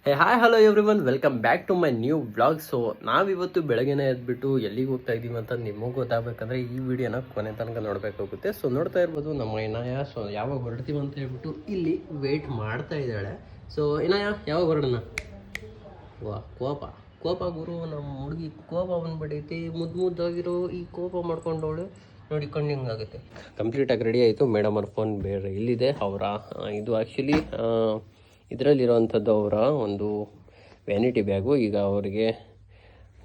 Hi hello everyone, welcome back to my new vlog. So ನಾವಿವತ್ತು ಬೆಳಗ್ಗೆನೇ ಎದ್ಬಿಟ್ಟು ಎಲ್ಲಿಗೆ ಹೋಗ್ತಾ ಇದ್ದೀವಿ ಅಂತ ನಿಮಗೂ ಗೊತ್ತಾಗಬೇಕಂದ್ರೆ ಈ ವಿಡಿಯೋನ ಕೊನೆ ತನಕ ನೋಡಬೇಕಾಗುತ್ತೆ. ಸೊ ನೋಡ್ತಾ ಇರ್ಬೋದು ನಮ್ಮ ಇನಾಯ. ಸೊ ಯಾವಾಗ ಹೊರಡ್ತೀವಿ ಅಂತ ಹೇಳ್ಬಿಟ್ಟು ಇಲ್ಲಿ ವೆಯ್ಟ್ ಮಾಡ್ತಾ ಇದ್ದಾಳೆ. ಸೊ ಇನಾಯ ಯಾವಾಗ ಹೊರಡೋಣ? ವಾ ಕೋಪ ಗುರು, ನಮ್ಮ ಹುಡುಗಿ ಕೋಪ ಬಂದ್ಬಿಟ್ಟೈತಿ. ಮುದ್ದಾಗಿರೋ ಈ ಕೋಪ ಮಾಡ್ಕೊಂಡವಳು ನೋಡಿ ಕಣ್ಣಿಂಗಾಗುತ್ತೆ. ಕಂಪ್ಲೀಟಾಗಿ ರೆಡಿ ಆಯಿತು. ಮೇಡಮ್ ಅವ್ರ ಫೋನ್ ಬೇರೆ ಇಲ್ಲಿದೆ. ಅವರ ಇದು ಆ್ಯಕ್ಚುಲಿ ಇದರಲ್ಲಿರೋವಂಥದ್ದು ಅವರ ಒಂದು ವ್ಯಾನಿಟಿ ಬ್ಯಾಗು. ಈಗ ಅವರಿಗೆ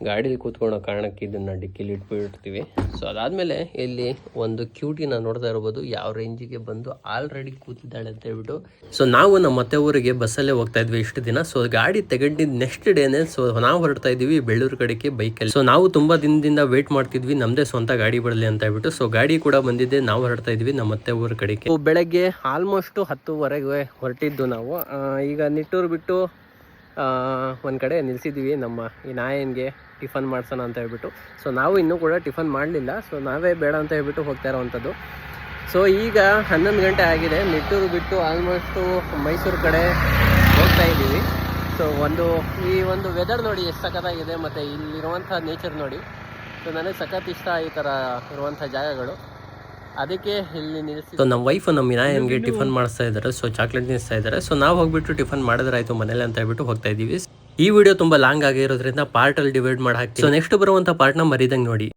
ಗಾಡೀಲಿ ಕೂತ್ಕೊಳ್ಳೋ ಕಾರಣಕ್ಕೆ ಇದನ್ನು ಡಿಕ್ಕಿಲಿ ಇಟ್ಬಿಡ್ತೀವಿ. ಸೊ ಅದಾದಮೇಲೆ ಇಲ್ಲಿ ಒಂದು ಕ್ಯೂಟಿನ ನೋಡ್ತಾ ಇರ್ಬೋದು ಯಾವ ರೇಂಜಿಗೆ ಬಂದು ಆಲ್ರೆಡಿ ಕೂತಿದ್ದಾಳೆ ಅಂತ ಹೇಳ್ಬಿಟ್ಟು. ಸೊ ನಾವು ನಮ್ಮ ಮತ್ತೆ ಊರಿಗೆ ಬಸ್ಸಲ್ಲೇ ಹೋಗ್ತಾ ಇದ್ವಿ ಇಷ್ಟು ದಿನ. ಸೊ ಗಾಡಿ ತಗೊಂಡಿದ್ದು ನೆಕ್ಸ್ಟ್ ಡೇನೆ ಸೊ ನಾವು ಹೊರಡ್ತಾ ಇದ್ವಿ ಬೆಳ್ಳೂರು ಕಡೆಗೆ ಬೈಕಲ್ಲಿ. ಸೊ ನಾವು ತುಂಬ ದಿನದಿಂದ ವೇಟ್ ಮಾಡ್ತಿದ್ವಿ ನಮ್ಮದೇ ಸ್ವಂತ ಗಾಡಿ ಬರಲಿ ಅಂತ ಹೇಳ್ಬಿಟ್ಟು. ಸೊ ಗಾಡಿ ಕೂಡ ಬಂದಿದ್ದೆ, ನಾವು ಹೊರಡ್ತಾ ಇದ್ವಿ ನಮ್ಮ ಮತ್ತೆ ಊರ ಕಡೆಗೆ. ಬೆಳಗ್ಗೆ ಆಲ್ಮೋಸ್ಟ್ 10:30 ಹೊರಟಿದ್ದು ನಾವು. ಈಗ ನಿಟ್ಟೂರು ಬಿಟ್ಟು ಒಂದು ಕಡೆ ನಿಲ್ಲಿಸಿದ್ವಿ ನಮ್ಮ ಈ ನಾಯನ್ಗೆ ಟಿಫನ್ ಮಾಡ್ಸೋಣ ಅಂತ ಹೇಳ್ಬಿಟ್ಟು. ಸೊ ನಾವು ಇನ್ನೂ ಕೂಡ ಟಿಫನ್ ಮಾಡಲಿಲ್ಲ. ಸೊ ನಾವೇ ಬೇಡ ಅಂತ ಹೇಳ್ಬಿಟ್ಟು ಹೋಗ್ತಾ ಇರೋವಂಥದ್ದು. ಸೊ ಈಗ 11 ಗಂಟೆ ಆಗಿದೆ. ನಿಟ್ಟೂರು ಬಿಟ್ಟು ಆಲ್ಮೋಸ್ಟು ಮೈಸೂರು ಕಡೆ ಹೋಗ್ತಾ ಇದ್ದೀವಿ. ಸೊ ಈ ಒಂದು ವೆದರ್ ನೋಡಿ ಎಷ್ಟು ಸಖತ್ತಾಗಿದೆ, ಮತ್ತು ಇಲ್ಲಿರುವಂಥ ನೇಚರ್ ನೋಡಿ. ಸೊ ನನಗೆ ಸಖತ್ ಇಷ್ಟ ಈ ಥರ ಇರುವಂಥ ಜಾಗಗಳು, ಅದಕ್ಕೆ ಇಲ್ಲಿ ನಿಲ್ಲಿಸಿ. ಸೊ ನಮ್ಮ ವೈಫ್ ನಮ್ಮ ವಿನಾಯನ್ಗೆ ಟಿಫನ್ ಮಾಡಿಸ್ತಾ ಇದ್ದಾರೆ. ಸೊ ಚಾಕ್ಲೇಟ್ ನಿಲ್ಲಿಸ್ತಾ ಇದ್ದಾರೆ. ಸೊ ನಾವು ಹೋಗ್ಬಿಟ್ಟು ಟಿಫನ್ ಮಾಡಿದ್ರೆ ಆಯಿತು ಮನೇಲಿ ಅಂತ ಹೇಳ್ಬಿಟ್ಟು ಹೋಗ್ತಾ ಇದ್ದೀವಿ. ಈ ವಿಡಿಯೋ ತುಂಬ ಲಾಂಗ್ ಆಗಿರೋದ್ರಿಂದ ಪಾರ್ಟಲ್ಲಿ ಡಿವೈಡ್ ಮಾಡಿ ಹಾಕ್ತೀವಿ. ಸೊ ನೆಕ್ಸ್ಟ್ ಬರುವಂಥ ಪಾರ್ಟ್ನ ಮರಿದಂಗೆ ನೋಡಿ.